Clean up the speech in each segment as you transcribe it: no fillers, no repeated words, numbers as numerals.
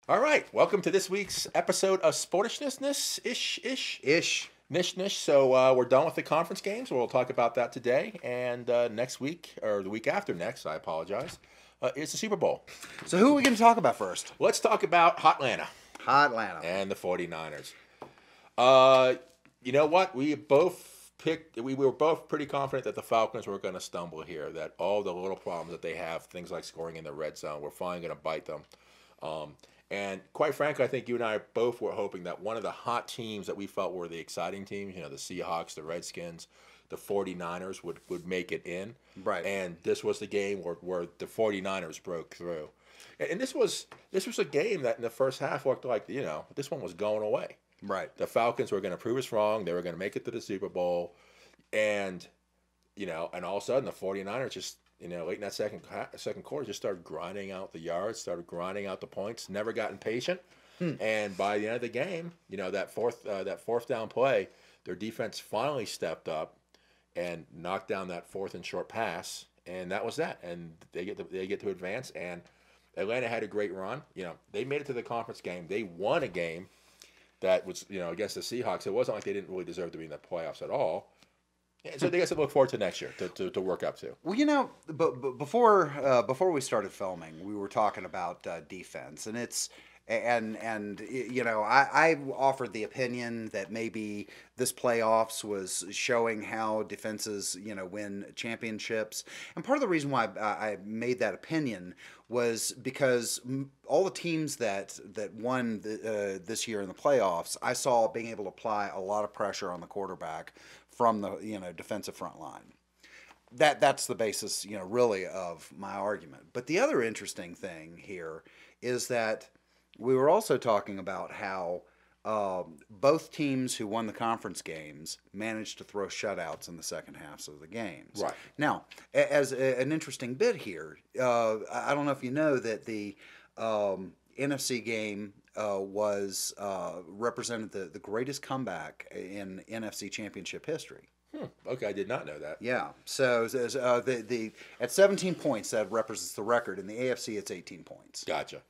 All right, welcome to this week's episode of Sportishness Ish. Nish Nish. So we're done with the conference games. We'll talk about that today, and next week or the week after next, I apologize, is the Super Bowl. So who are we going to talk about first? Let's talk about Hotlanta Atlanta. and the 49ers. You know what? We were both pretty confident that the Falcons were going to stumble here. That all the little problems that they have, things like scoring in the red zone, were finally going to bite them. And quite frankly, I think you and I both were hoping that one of the hot teams that we felt were the exciting teams, the Seahawks, the Redskins, the 49ers would make it in. Right. And this was the game where the 49ers broke through. And this was a game that in the first half looked like, this one was going away. Right. The Falcons were going to prove us wrong. They were going to make it to the Super Bowl. And, and all of a sudden the 49ers just, late in that second quarter, just started grinding out the yards, started grinding out the points, never got impatient. And by the end of the game, that fourth down play, their defense finally stepped up and knocked down that fourth and short pass, and that was that. And they get to advance, and Atlanta had a great run. They made it to the conference game. They won a game that was, against the Seahawks. It wasn't like they didn't really deserve to be in the playoffs at all. And so they got to look forward to next year to work up to. Well, but before we started filming, we were talking about defense, and I offered the opinion that maybe this playoffs was showing how defenses win championships, and part of the reason why I made that opinion was because all the teams that won this year in the playoffs, I saw being able to apply a lot of pressure on the quarterback from the defensive front line. That's the basis really of my argument. But the other interesting thing here is that we were also talking about how both teams who won the conference games managed to throw shutouts in the second halves of the games. Right. Now, as an interesting bit here, I don't know if you know that the NFC game was represented the greatest comeback in NFC Championship history. Okay, I did not know that. Yeah. So at 17 points, that represents the record. In the AFC, it's 18 points. Gotcha.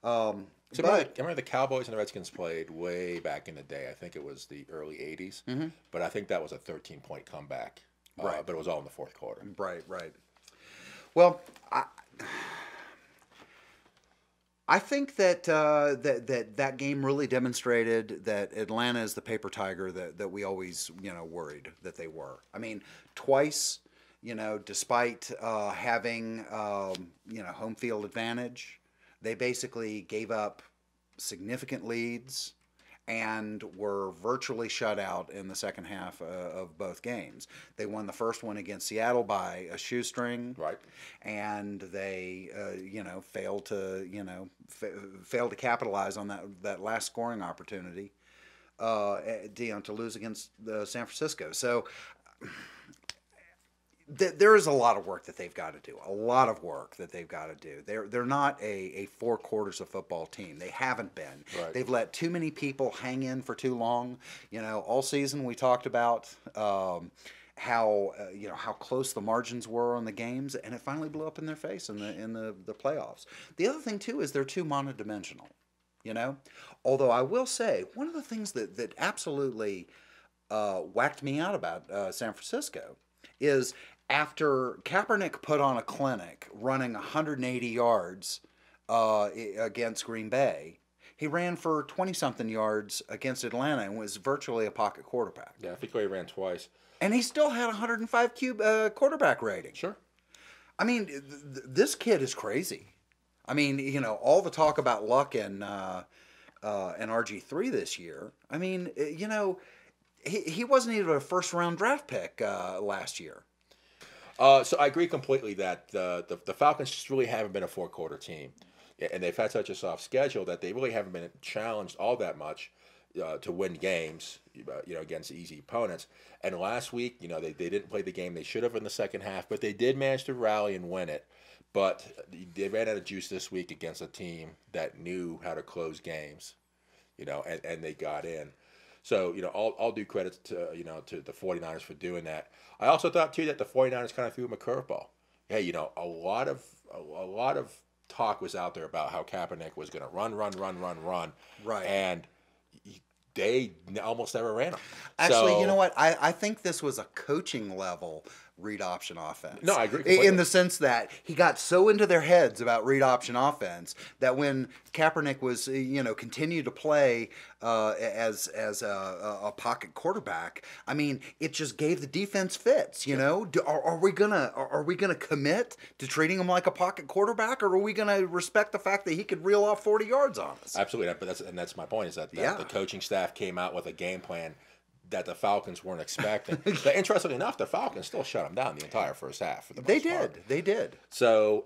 So But I remember the Cowboys and the Redskins played way back in the day. I think it was the early 80s. But I think that was a 13-point comeback. Right. But it was all in the fourth quarter. Right. Well, I think that that game really demonstrated that Atlanta is the paper tiger that we always worried that they were. I mean, twice, despite having home field advantage, they basically gave up significant leads and were virtually shut out in the second half of both games. They won the first one against Seattle by a shoestring, Right. and they failed to capitalize on that last scoring opportunity to lose against San Francisco. So there is a lot of work that they've got to do. They're not a four quarters of football team. They haven't been. Right. They've let too many people hang in for too long. All season we talked about how close the margins were on the games, and it finally blew up in their face in the playoffs. The other thing too is they're too monodimensional. Although I will say one of the things that absolutely whacked me out about San Francisco is after Kaepernick put on a clinic running 180 yards against Green Bay, he ran for 20-something yards against Atlanta and was virtually a pocket quarterback. Yeah, I think he ran twice. And he still had 105 quarterback rating. Sure. I mean, this kid is crazy. I mean, all the talk about Luck and RG3 this year. I mean, he wasn't even a first-round draft pick last year. So I agree completely that the Falcons just really haven't been a four-quarter team. And they've had such a soft schedule that they really haven't been challenged all that much to win games, against easy opponents. And last week, they didn't play the game they should have in the second half, but they did manage to rally and win it. But they ran out of juice this week against a team that knew how to close games, and they got in. So, all due credit to, to the 49ers for doing that. I also thought, too, that the 49ers kind of threw them a curveball. Hey, a lot of talk was out there about how Kaepernick was going to run, Right. and they almost never ran him. Actually, So, you know what? I think this was a coaching level read option offense. No, I agree completely. In the sense that he got so into their heads about read option offense that when Kaepernick was, continued to play as a pocket quarterback, I mean, it just gave the defense fits. Are we gonna commit to treating him like a pocket quarterback, or are we gonna respect the fact that he could reel off 40 yards on us? Absolutely, but that's my point, is that the coaching staff came out with a game plan that the Falcons weren't expecting. But interestingly enough, the Falcons still shut them down the entire first half. For the most part. They did. So,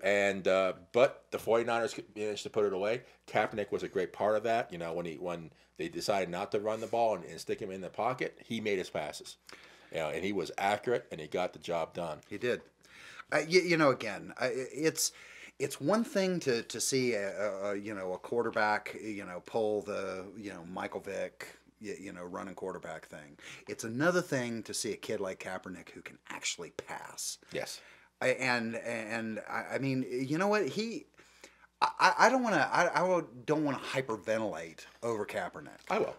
but the 49ers managed to put it away. Kaepernick was a great part of that. When they decided not to run the ball and stick him in the pocket, he made his passes. And he was accurate, and he got the job done. He did. Again, it's one thing to see a quarterback pull the Michael Vick running quarterback thing. It's another thing to see a kid like Kaepernick who can actually pass. Yes. And I mean, you know what, I don't want to hyperventilate over Kaepernick. I will.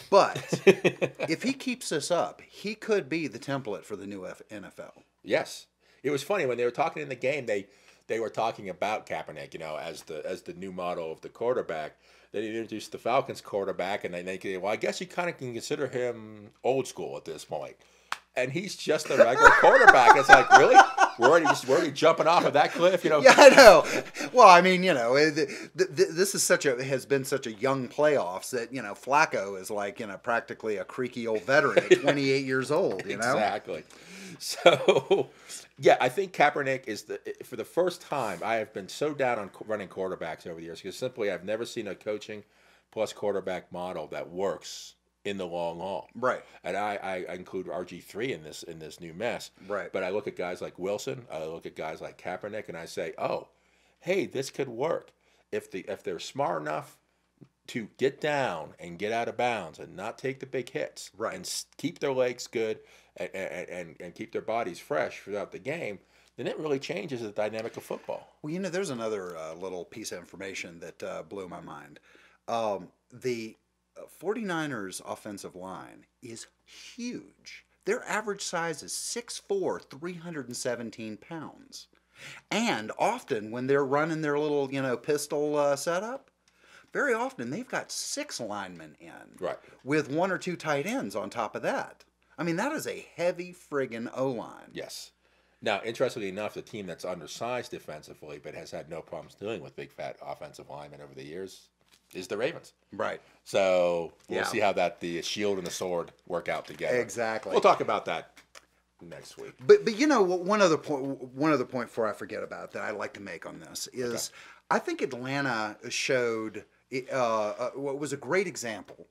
But if he keeps this up, he could be the template for the new NFL. Yes. It was funny when they were talking in the game. They were talking about Kaepernick, as the new model of the quarterback. They introduced the Falcons quarterback, and they well, I guess you kind of can consider him old school at this point. And he's just a regular quarterback. It's like, really? We're already jumping off of that cliff, Yeah, I know. Well, I mean, this is has been such a young playoffs that Flacco is like practically a creaky old veteran at 28 years old. Exactly. So, yeah, I think Kaepernick is for the first time, I have been so down on running quarterbacks over the years because simply I've never seen a coaching plus quarterback model that works in the long haul. Right. And I include RG3 in this new mess. Right. But I look at guys like Wilson, I look at guys like Kaepernick, and I say, oh, hey, this could work if they're smart enough to get down and get out of bounds and not take the big hits, right, and keep their legs good and keep their bodies fresh throughout the game, then it really changes the dynamic of football. Well, there's another little piece of information that blew my mind. The 49ers offensive line is huge. Their average size is 6'4", 317 pounds. And often when they're running their little, pistol setup, very often they've got 6 linemen in, right, with 1 or 2 tight ends on top of that. I mean, that is a heavy friggin' O-line. Yes. Now, interestingly enough, the team that's undersized defensively but has had no problems dealing with big, fat offensive linemen over the years is the Ravens. Right. So we'll see how the shield and the sword work out together. Exactly. We'll talk about that next week. But one other point before I forget about that I'd like to make on this is I think Atlanta showed what was a great example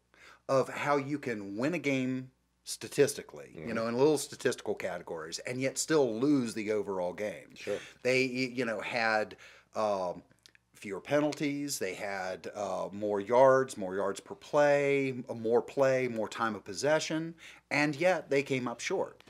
of how you can win a game statistically, in little statistical categories, and yet still lose the overall game. Sure. They, had fewer penalties. They had more yards per play, more time of possession, and yet they came up short.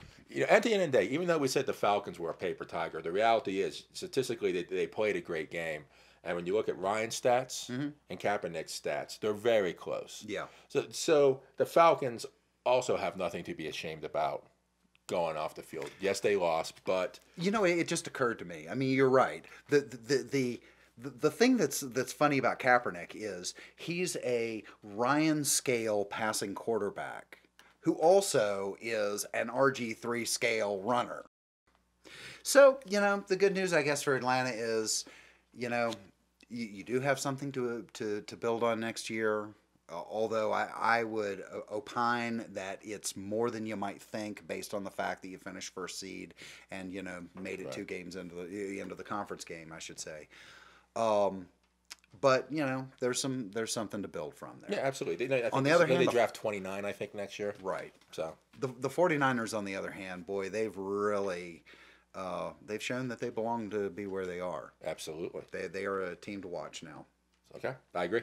At the end of the day, even though we said the Falcons were a paper tiger, the reality is statistically they played a great game. And when you look at Ryan's stats and Kaepernick's stats, they're very close. Yeah. So the Falcons also have nothing to be ashamed about going off the field. Yes, they lost, but it just occurred to me. I mean, you're right. The thing that's funny about Kaepernick is he's a Ryan scale passing quarterback who also is an RG3 scale runner. So, the good news, I guess, for Atlanta is, you do have something to build on next year. Although I would opine that it's more than you might think based on the fact that you finished first seed and made it 2 games into the end of the conference game, I should say. But there's something to build from there. Yeah, absolutely. I think on the other hand, they draft 29, I think, next year. Right. So the 49ers, on the other hand, boy, they've really they've shown that they belong to be where they are. Absolutely. They are a team to watch now. Okay, I agree.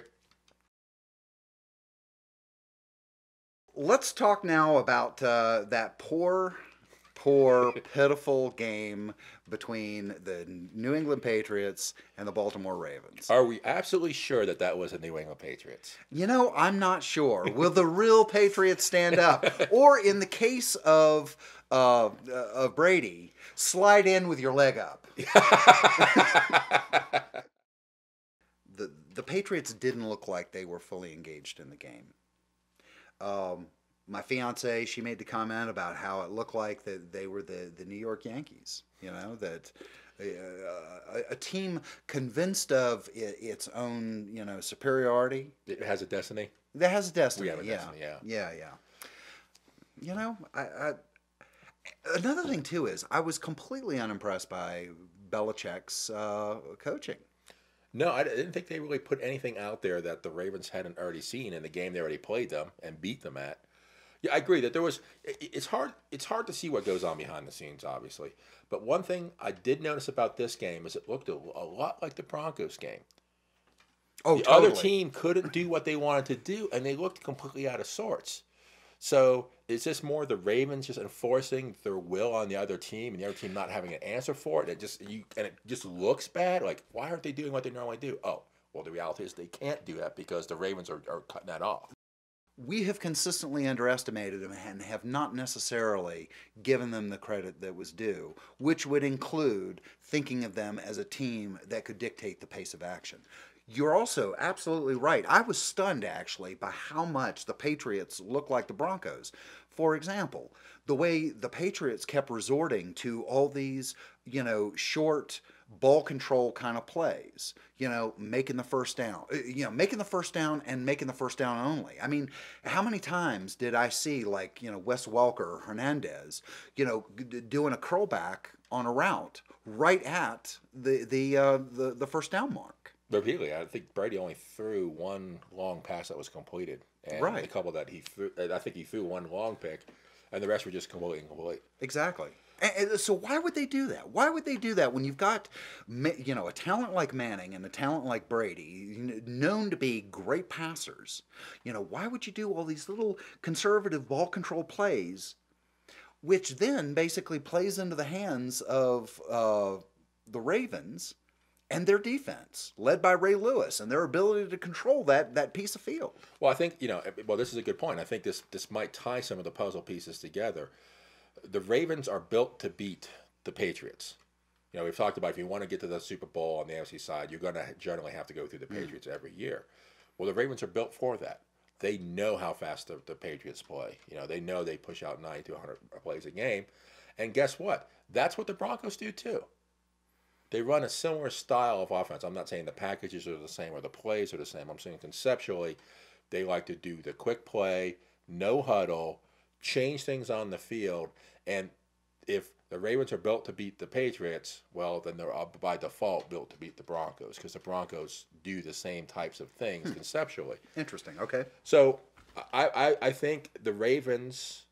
Let's talk now about that poor poor, pitiful game between the New England Patriots and the Baltimore Ravens. Are we absolutely sure that that was the New England Patriots? You know, I'm not sure. Will the real Patriots stand up? Or in the case of Brady, slide in with your leg up. The Patriots didn't look like they were fully engaged in the game. My fiance, she made the comment about how it looked like that they were the New York Yankees. You know, that a team convinced of its own, you know, superiority. It has a destiny. That has a destiny. We have a destiny, yeah. You know, another thing too is I was completely unimpressed by Belichick's coaching. No, I didn't think they really put anything out there that the Ravens hadn't already seen in the game they already played them and beat them at. Yeah, I agree that there was. It's hard. It's hard to see what goes on behind the scenes, obviously. But one thing I did notice about this game is it looked a lot like the Broncos game. Oh, the totally. other team couldn't do what they wanted to do, and they looked completely out of sorts. So is this more the Ravens just enforcing their will on the other team, and the other team not having an answer for it? And it just looks bad. Like, why aren't they doing what they normally do? Oh, well, the reality is they can't do that because the Ravens are cutting that off. We have consistently underestimated them and have not necessarily given them the credit that was due, which would include thinking of them as a team that could dictate the pace of action. You're also absolutely right. I was stunned, actually, by how much the Patriots look like the Broncos. For example, the way the Patriots kept resorting to all these, you know, short ball control kind of plays, you know, making the first down, making the first down and making the first down only. I mean, how many times did I see, like, you know, Wes Welker or Hernandez, you know, doing a curl back on a route right at the first down mark? Repeatedly, I think Brady only threw one long pass that was completed, and Right. a couple that he threw. I think he threw one long pick, and the rest were just completely incomplete. Exactly. And so why would they do that? Why would they do that when you've got, you know, a talent like Manning and a talent like Brady, known to be great passers? You know, why would you do all these little conservative ball control plays, which then basically plays into the hands of the Ravens and their defense, led by Ray Lewis, and their ability to control that piece of field? Well, I think this is a good point. I think this might tie some of the puzzle pieces together. The Ravens are built to beat the Patriots. You know, we've talked about if you want to get to the Super Bowl on the AFC side, you're going to generally have to go through the Patriots every year. Well, the Ravens are built for that. They know how fast the Patriots play. You know, they know they push out 90 to 100 plays a game. And guess what? That's what the Broncos do too. They run a similar style of offense. I'm not saying the packages are the same or the plays are the same. I'm saying conceptually, they like to do the quick play, no huddle, change things on the field. And if the Ravens are built to beat the Patriots, well, then they're by default built to beat the Broncos because the Broncos do the same types of things conceptually. Interesting. Okay. So I think the Ravens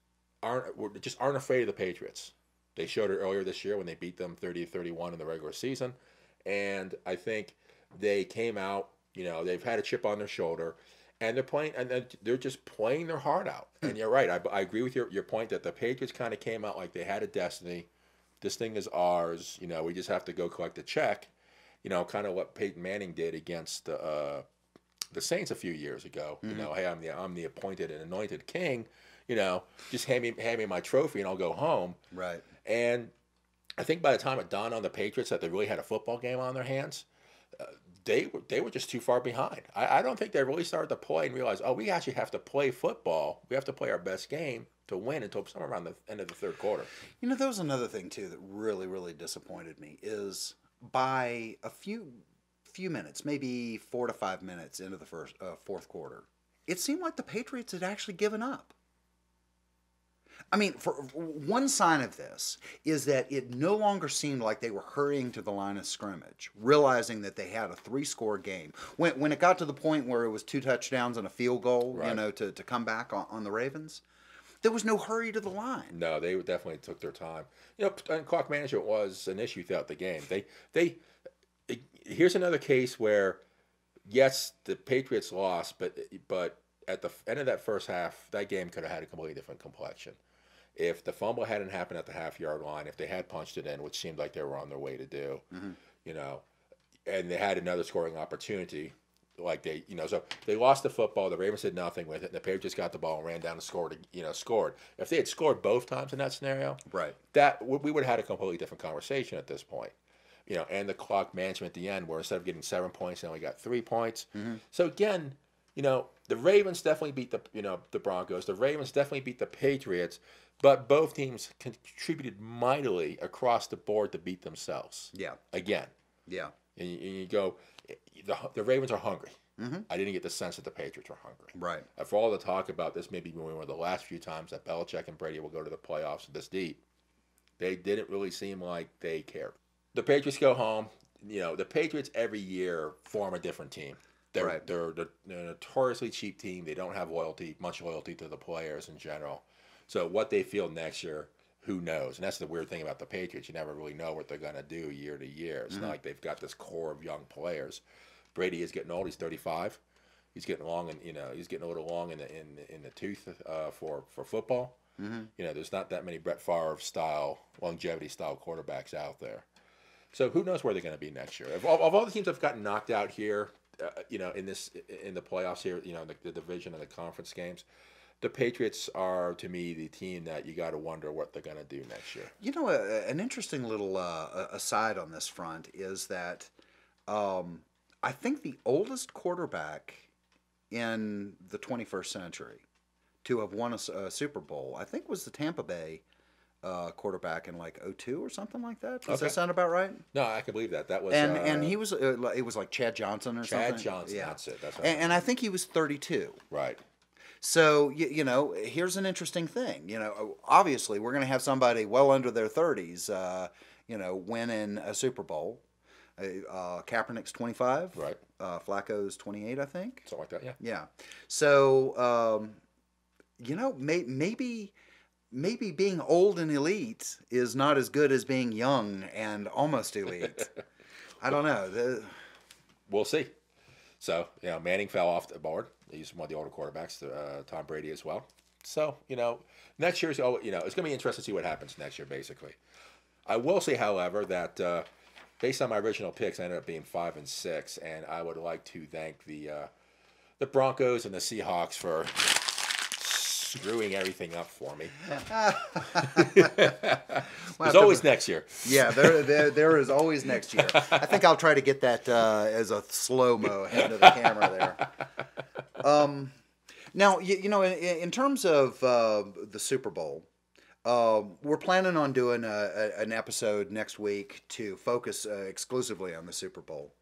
aren't afraid of the Patriots. They showed it earlier this year when they beat them 30-31 in the regular season. And I think they came out, you know, they've had a chip on their shoulder. And they're playing, and they're just playing their heart out. And you're right. I agree with your point that the Patriots kind of came out like they had a destiny. This thing is ours. You know, we just have to go collect the check. You know, kind of what Peyton Manning did against the Saints a few years ago. You know, hey, I'm the appointed and anointed king. You know, just hand me my trophy and I'll go home. Right. And I think by the time it dawned on the Patriots that they really had a football game on their hands, they were just too far behind. I don't think they really started to play and realize, oh, we actually have to play football. We have to play our best game to win until somewhere around the end of the third quarter. You know, there was another thing too that really, really disappointed me is by a few minutes, maybe 4 to 5 minutes into the fourth quarter, it seemed like the Patriots had actually given up. I mean, for one sign of this is that it no longer seemed like they were hurrying to the line of scrimmage, realizing that they had a 3-score game. When it got to the point where it was 2 touchdowns and a field goal, Right. you know, to come back on the Ravens, there was no hurry to the line. No, they definitely took their time. You know, and clock management was an issue throughout the game. Here's another case where, yes, the Patriots lost, but at the end of that first half, that game could have had a completely different complexion. if the fumble hadn't happened at the half-yard line, if they had punched it in, which seemed like they were on their way to do, you know, and they had another scoring opportunity, like they, you know, so they lost the football. The Ravens did nothing with it. And the Patriots got the ball and ran down and scored. Scored. If they had scored both times in that scenario, right, that we would have had a completely different conversation at this point. You know, and the clock management at the end, where instead of getting 7 points, now we got 3 points. So again, you know, the Ravens definitely beat the Broncos. The Ravens definitely beat the Patriots, but both teams contributed mightily across the board to beat themselves. Yeah. Again. Yeah. And you go, the Ravens are hungry. I didn't get the sense that the Patriots were hungry. Right. For all the talk about this, maybe one of the last few times that Belichick and Brady will go to the playoffs this deep, they didn't really seem like they cared. The Patriots go home. You know, the Patriots every year form a different team. They're a notoriously cheap team. They don't have much loyalty to the players in general. So what they feel next year, who knows? And that's the weird thing about the Patriots. You never really know what they're going to do year to year. It's not like they've got this core of young players. Brady is getting old. He's 35. He's getting long, and he's getting a little long in the tooth for football. You know, there's not that many Brett Favre style, longevity style quarterbacks out there. So who knows where they're going to be next year? Of all the teams that have gotten knocked out here, you know, in the playoffs here, you know, the division and the conference games, the Patriots are, to me, the team that you got to wonder what they're going to do next year. You know, an interesting little aside on this front is that I think the oldest quarterback in the 21st century to have won a Super Bowl, I think, was the Tampa Bay quarterback in like 2002 or something like that. Does that sound about right? No, I can believe that. That was and he was it was like Chad Johnson or something. Chad Johnson. Yeah. That's it. That's right. And I think he was 32. Right. So you know, here's an interesting thing. You know, obviously we're going to have somebody well under their 30s, you know, winning a Super Bowl. Kaepernick's 25. Right. Flacco's 28, I think. Something like that. Yeah. Yeah. So you know, maybe being old and elite is not as good as being young and almost elite. I don't know. We'll see. So, you know, Manning fell off the board. He's one of the older quarterbacks, Tom Brady as well. So, you know, next year's, you know, it's going to be interesting to see what happens next year, basically. I will say, however, that based on my original picks, I ended up being 5-6, and I would like to thank the Broncos and the Seahawks for screwing everything up for me. There's always next year. Yeah, there is always next year. I think I'll try to get that as a slow-mo head of the camera there. Now, you know, in terms of the Super Bowl, we're planning on doing an episode next week to focus exclusively on the Super Bowl.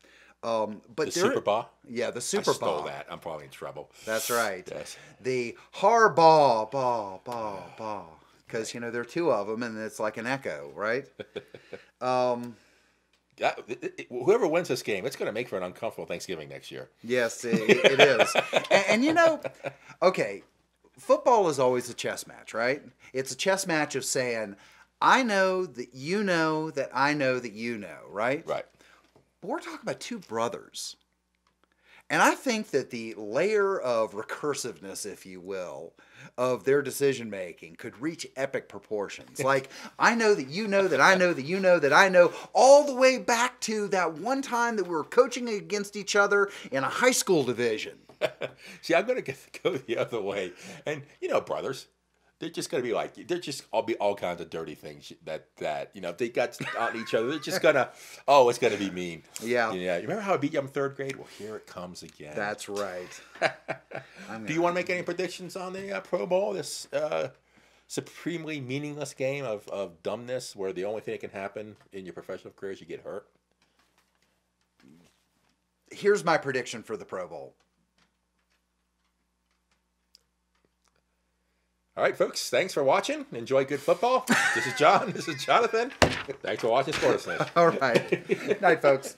But the Super Bowl? Yeah, the Super Bowl. I stole that. I'm probably in trouble. That's right. Yes. The Harbaugh, ball. Because, you know, there are two of them, and it's like an echo, right? Whoever wins this game, it's going to make for an uncomfortable Thanksgiving next year. Yes, it is. And, you know, okay, football is always a chess match, right? It's a chess match of saying, I know that you know that I know that you know, right? Right. But we're talking about two brothers. And I think that the layer of recursiveness, if you will, of their decision making could reach epic proportions. Like, I know that you know that I know that you know that I know, all the way back to that one time that we were coaching against each other in a high school division. See, I'm going to go the other way. And, you know, brothers, they're just going to be like, they're just all kinds of dirty things that you know, if they got on each other, they're just going to, it's going to be mean. Yeah. Yeah. You remember how I beat you in third grade? Well, here it comes again. That's right. Do you want to make any predictions on the Pro Bowl, this supremely meaningless game of dumbness where the only thing that can happen in your professional career is you get hurt? Here's my prediction for the Pro Bowl. All right, folks, thanks for watching. Enjoy good football. This is John. This is Jonathan. Thanks for watching Sports Nation. All right. Night, folks.